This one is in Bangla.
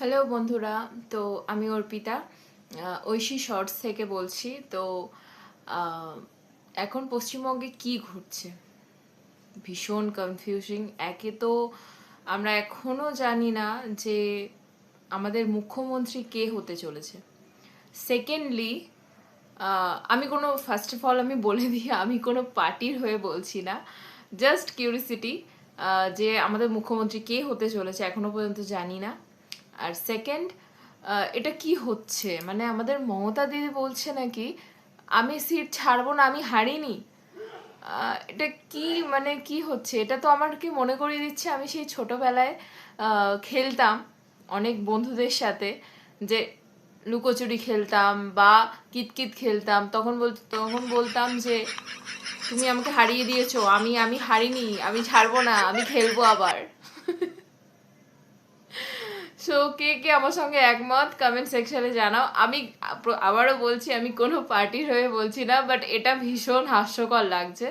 হ্যালো বন্ধুরা, তো আমি অর্পিতা ঐশী শর্টস থেকে বলছি। তো এখন পশ্চিমবঙ্গে কি ঘটছে ভীষণ কনফিউজিং। একে তো আমরা এখনো জানি না যে আমাদের মুখ্যমন্ত্রী কে হতে চলেছে। সেকেন্ডলি, আমি কোনো ফার্স্ট অফ অল আমি বলে দিই, আমি কোনো পার্টির হয়ে বলছি না, জাস্ট কিউরিসিটি যে আমাদের মুখ্যমন্ত্রী কে হতে চলেছে এখনো পর্যন্ত জানি না। আর সেকেন্ড, এটা কি হচ্ছে, মানে আমাদের মমতা দিদি বলছে নাকি আমি সিট ছাড়বো না, আমি হারিনি। এটা কি, মানে কি হচ্ছে? এটা তো আমার কি মনে করিয়ে দিচ্ছে আমি সেই ছোটবেলায় খেলতাম অনেক বন্ধুদের সাথে, যে লুকোচুরি খেলতাম বা কিতকিত খেলতাম। তখন বলতাম যে তুমি আমাকে হারিয়ে দিয়েছো, আমি আমি হারিনি, আমি ছাড়বো না, আমি খেলবো আবার। সো কে কে আমার সঙ্গে একমত কমেন্ট সেকশনে জানাও। আমি আবারও বলছি, আমি কোনো পার্টির হয়ে বলছি না, বাট এটা ভীষণ হাস্যকর লাগছে।